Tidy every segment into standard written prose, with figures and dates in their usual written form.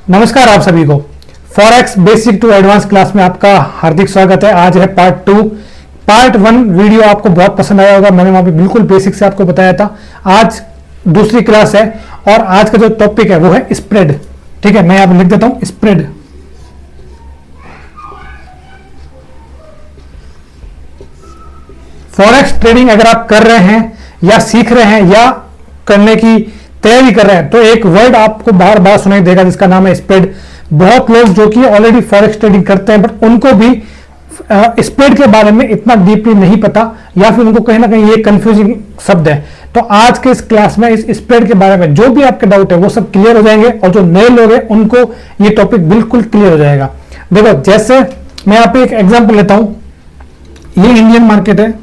नमस्कार आप सभी को forex basic to advance class में आपका हार्दिक स्वागत है। आज है पार्ट 1 वीडियो आपको बहुत पसंद आया होगा। मैंने वहां पे बिल्कुल बेसिक से आपको बताया था। आज दूसरी क्लास है और आज का जो टॉपिक है वो है स्प्रेड। ठीक है, मैं यहां पे लिख देता हूं स्प्रेड। फॉरेक्स ट्रेडिंग अगर आप कर रहे हैं या सीख रहे हैं या करने की तैयारी कर रहे हैं तो एक वर्ड आपको बार बार सुनाई देगा जिसका नाम है स्प्रेड। बहुत लोग जो कि ऑलरेडी फॉरेक्स ट्रेडिंग करते हैं बट उनको भी स्प्रेड के बारे में इतना डीपली नहीं पता या फिर उनको कहीं ना कहीं ये कंफ्यूजिंग शब्द है। तो आज के इस क्लास में इस स्प्रेड के बारे में जो भी आपके डाउट है वो सब क्लियर हो जाएंगे और जो नए लोग हैं उनको ये टॉपिक बिल्कुल क्लियर हो जाएगा। देखो, जैसे मैं यहाँ पे एक एग्जाम्पल लेता हूं। ये इंडियन मार्केट है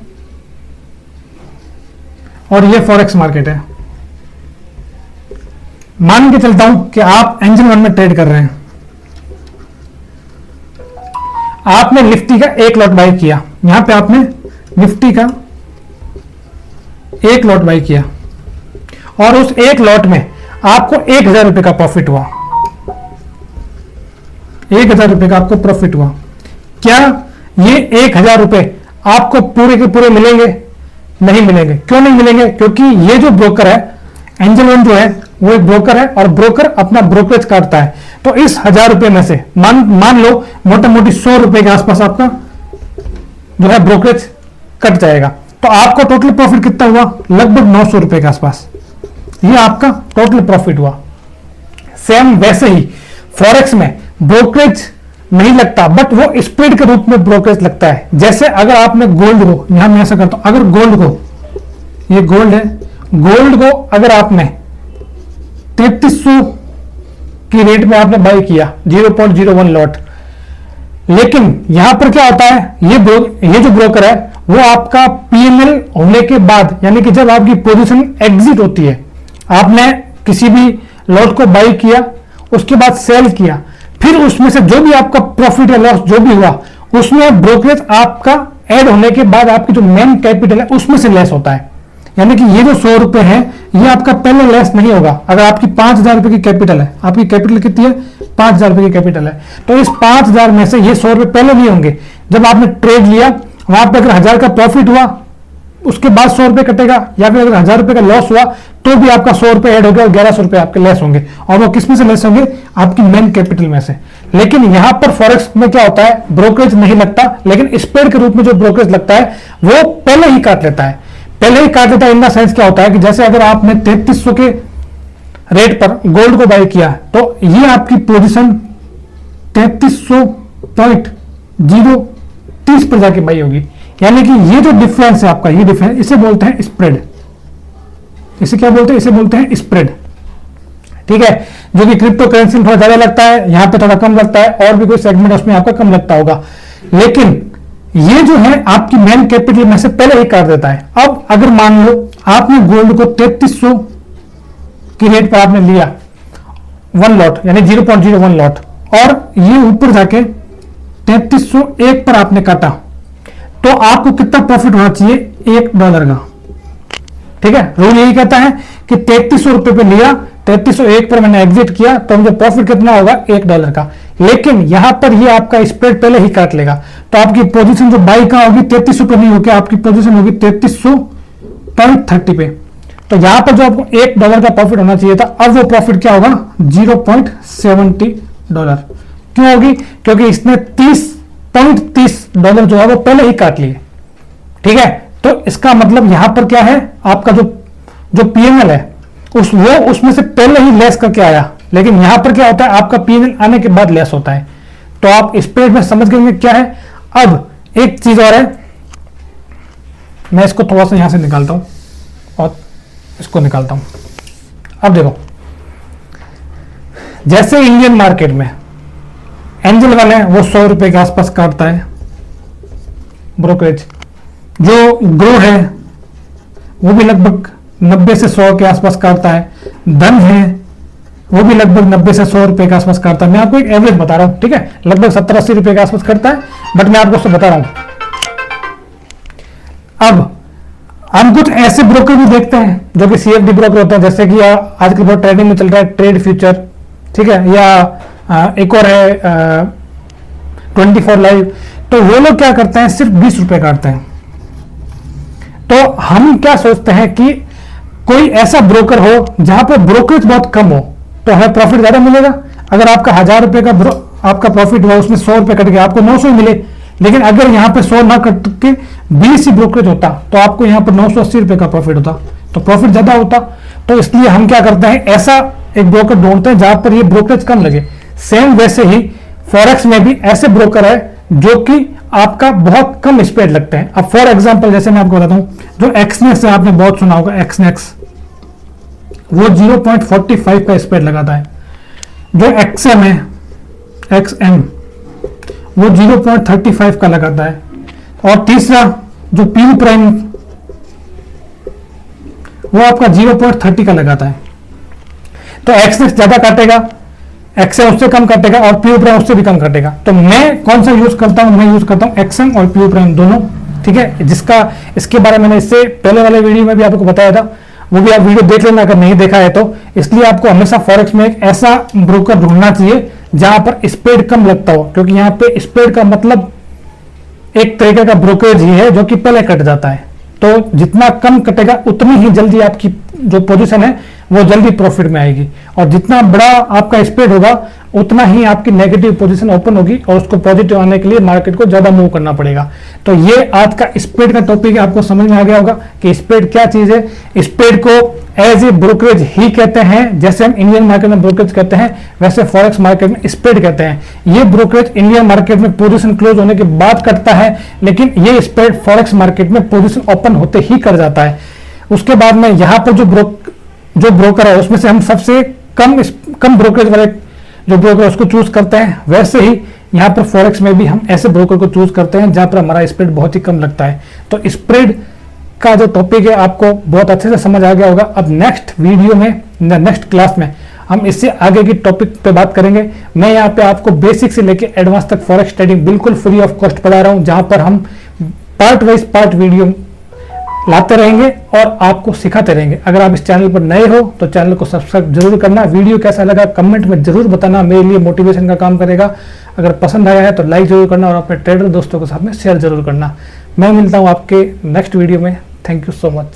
और ये फॉरेक्स मार्केट है। मान के चलता हूं कि आप एंजल 1 में ट्रेड कर रहे हैं। आपने निफ्टी का एक लॉट बाय किया। यहां पे आपने निफ्टी का एक लॉट बाय किया और उस एक लॉट में आपको 1000 रुपए का प्रॉफिट हुआ। 1000 रुपए का आपको प्रॉफिट हुआ। क्या ये 1000 रुपए आपको पूरे के पूरे मिलेंगे? नहीं मिलेंगे। क्यों नहीं मिलेंगे? क्योंकि ये जो ब्रोकर है, एंजल 1 जो है वो एक ब्रोकर है और ब्रोकर अपना ब्रोकरेज काटता है। तो इस 1000 रुपए में से मान लो मोटा मोटी 100 रुपए के आसपास आपका जो है ब्रोकरेज कट जाएगा। तो आपको टोटल प्रॉफिट कितना हुआ? लगभग 900 रुपए के आसपास। ये आपका टोटल प्रॉफिट हुआ। सेम वैसे ही फॉरेक्स में ब्रोकरेज नहीं लगता बट वो स्प्रेड के रूप में ब्रोकरेज लगता है। जैसे अगर आपने गोल्ड को, यहां मैं ऐसा करता हूं, अगर गोल्ड को, ये गोल्ड है, गोल्ड को अगर आपने 3300 की रेट में आपने बाय किया 0.01 लॉट, लेकिन यहां पर क्या होता है, ये जो ब्रोकर है वो आपका पीएनएल होने के बाद, यानी कि जब आपकी पोजीशन एग्जिट होती है, आपने किसी भी लॉट को बाय किया उसके बाद सेल किया, फिर उसमें से जो भी आपका प्रॉफिट या लॉस जो भी हुआ उसमें ब्रोकरेज आपका ऐड होने के बाद आपकी जो मेन कैपिटल है उसमें से लेस होता है। यानी कि ये जो 100 रुपए है ये आपका पहले लेस नहीं होगा। अगर आपकी 5000 रुपए की कैपिटल है, आपकी कैपिटल कितनी है? 5000 रुपए की कैपिटल है, तो इस 5000 में से ये 100 रुपए पहले नहीं होंगे। जब आपने ट्रेड लिया वहां पर अगर 1000 का प्रॉफिट हुआ उसके बाद 100 रुपए कटेगा, या फिर अगर 1000 रुपए का लॉस हुआ तो भी आपका 100 रुपए ऐड हो गया और 1100 रुपए आपके लेस होंगे। और वो किस में से लेस होंगे? आपकी मेन कैपिटल में से। लेकिन यहां पर फॉरेक्स में क्या होता है, ब्रोकरेज नहीं लगता, लेकिन स्प्रेड के रूप में जो ब्रोकरेज लगता है वो पहले ही काट लेता है। पहले ही काट देता है। इन द सेंस क्या होता है कि जैसे अगर आपने 3300 के रेट पर गोल्ड को बाय किया तो ये आपकी पोजीशन 3300.030 पर जाके बाई होगी। यानी कि ये जो डिफरेंस है आपका, ये डिफरेंस, इसे बोलते हैं स्प्रेड। इसे क्या बोलते हैं? इसे बोलते हैं स्प्रेड। ठीक है, जो कि क्रिप्टो करेंसी में थोड़ा ज्यादा लगता है, यहां पे थोड़ा कम लगता है, और भी कोई सेगमेंट उसमें आपका कम लगता होगा, लेकिन ये जो है आपकी मेन कैपिटल में से पहले ही काट देता है। अब अगर मान लो आपने गोल्ड को 3300 की रेट पर आपने लिया 1 लॉट, यानी 0.01 लॉट, और ये ऊपर जाके 3301 पर आपने काटा, तो आपको कितना प्रॉफिट होना चाहिए? $1 का। ठीक है, रूल यही कहता है कि 3300 रुपए पे लिया, 3301 पर मैंने एग्जिट किया, तो मुझे प्रॉफिट कितना होगा? $1 का। लेकिन यहां पर ये आपका स्प्रेड पहले ही काट लेगा, तो आपकी पोजीशन जो बाई का होगी 3300 पे नहीं होगी, आपकी पोजीशन होगी 3300.30 पे। तो यहां पर जो आपको $1 का प्रॉफिट होना चाहिए था, अब वो प्रॉफिट क्या होगा? $0.70। क्यों होगी? क्योंकि इसने $30.30 जो है वो पहले ही काट लिए। ठीक है, तो इसका मतलब यहां पर क्या है, आपका जो पीएनएल है उसमें से पहले ही लेस करके आया, लेकिन यहां पर क्या होता है, आपका पीएनएल आने के बाद लेस होता है। तो आप स्प्रेड में समझ गए क्या है। अब एक चीज और है, मैं इसको थोड़ा सा यहां से निकालता हूं और इसको निकालता हूं। अब देखो, जैसे इंडियन मार्केट में एंजल 1 है वो 100 रुपए के आसपास काटता है ब्रोकरेज। जो ग्रो है वो भी लगभग 90 से 100 के आसपास काटता है। धन है वो भी लगभग 90 से 100 रुपए के आसपास काटता है। मैं आपको एक एवरेज बता रहा हूं, ठीक है, लगभग 70-80 रुपए के आसपास करता है, बट मैं आपको बता रहा हूं। अब हम कुछ ऐसे ब्रोकर भी देखते हैं जो कि सीएफडी ब्रोकर होते हैं, जैसे कि आजकल बहुत ट्रेडिंग में चल रहा है ट्रेड फ्यूचर, ठीक है, या एक और है 24 लाइव, तो वो लोग क्या करते हैं, सिर्फ 20 रुपए काटते हैं। तो हम क्या सोचते हैं कि कोई ऐसा ब्रोकर हो जहां पर ब्रोकरेज बहुत कम हो तो हमें प्रॉफिट ज्यादा मिलेगा। अगर आपका 1000 रुपए का आपका प्रॉफिट हुआ, उसमें 100 रुपए कट गया, आपको 900 मिले। लेकिन अगर यहाँ पे 100 ना कट के 20 ही ब्रोकरेज होता तो आपको यहाँ पर 980 रुपए का प्रॉफिट होता, तो प्रॉफिट ज्यादा होता। तो इसलिए हम क्या करते हैं, ऐसा एक ब्रोकर ढूंढते हैं जहां पर ये ब्रोकरेज कम लगे। सेम वैसे ही फॉरेक्स में भी ऐसे ब्रोकर है जो कि आपका बहुत कम स्प्रेड लगते हैं। अब फॉर एग्जांपल जैसे मैं आपको बताता हूं, जो एक्सनेक्स है, आपने बहुत सुना होगा एक्सनेक्स, वो 0.45 का स्प्रेड लगाता है। जो एक्सएम है, एक्सएम, वो 0.35 का लगाता है। और तीसरा जो पी प्राइम, वो आपका 0.30 का लगाता है। तो एक्सनेक्स ज्यादा काटेगा, एक्सएम उससे कम काटेगा और पी प्राइम उससे भी कम काटेगा। तो मैं कौन सा यूज करता हूं, मैं यूज करता हूं एक्सएम और पी प्राइम दोनों, ठीक है। जिसका इसके बारे में मैंने इससे पहले वाले वीडियो में भी आपको बताया था, वो भी आप वीडियो देख लेना अगर नहीं देखा है तो। इसलिए आपको हमेशा फॉरेक्स में एक ऐसा ब्रोकर ढूंढना चाहिए जहां पर स्प्रेड कम लगता हो, क्योंकि यहाँ पे स्प्रेड का मतलब एक तरीके का ब्रोकरेज ही है जो कि पहले कट जाता है। तो जितना कम कटेगा उतनी ही जल्दी आपकी जो पोजीशन है वो जल्दी प्रॉफिट में आएगी, और जितना बड़ा आपका स्प्रेड होगा उतना ही आपकी नेगेटिव पोजीशन ओपन होगी और उसको पॉजिटिव आने के लिए मार्केट को ज्यादा मूव करना पड़ेगा। तो ये आज का स्प्रेड का टॉपिक है, आपको समझ में आ गया होगा कि स्प्रेड क्या चीज है। स्प्रेड को एज ए ब्रोकरेज ही कहते हैं, जैसे हम इंडियन मार्केट में ब्रोकरेज कहते हैं वैसे फॉरेक्स मार्केट में स्प्रेड कहते हैं। ये ब्रोकरेज इंडियन मार्केट में पोजीशन क्लोज होने के बाद कटता है, लेकिन ये स्प्रेड फॉरेक्स मार्केट में पोजीशन ओपन होते ही कर जाता है। उसके बाद में यहाँ पर जो ब्रोकर है उसमें से हम सबसे कम ब्रोकरेज वाले जो ब्रोकर उसको चूज करते हैं। वैसे ही यहाँ पर फॉरेक्स में भी हम ऐसे ब्रोकर को चूज करते हैं जहां पर हमारा स्प्रेड बहुत ही कम लगता है। तो स्प्रेड का जो टॉपिक है आपको बहुत अच्छे से समझ आ गया होगा। अब नेक्स्ट वीडियो में, नेक्स्ट क्लास में हम इससे आगे की टॉपिक पे बात करेंगे। मैं यहाँ पे आपको बेसिक से लेके एडवांस तक फॉरेक्स ट्रेडिंग बिल्कुल फ्री ऑफ कॉस्ट पढ़ा रहा हूँ, जहां पर हम पार्ट वाइज पार्ट वीडियो लाते रहेंगे और आपको सिखाते रहेंगे। अगर आप इस चैनल पर नए हो तो चैनल को सब्सक्राइब जरूर करना। वीडियो कैसा लगा कमेंट में जरूर बताना, मेरे लिए मोटिवेशन का काम करेगा। अगर पसंद आया है तो लाइक जरूर करना और अपने ट्रेडर दोस्तों के साथ में शेयर जरूर करना। मैं मिलता हूं आपके नेक्स्ट वीडियो में। Thank you so much.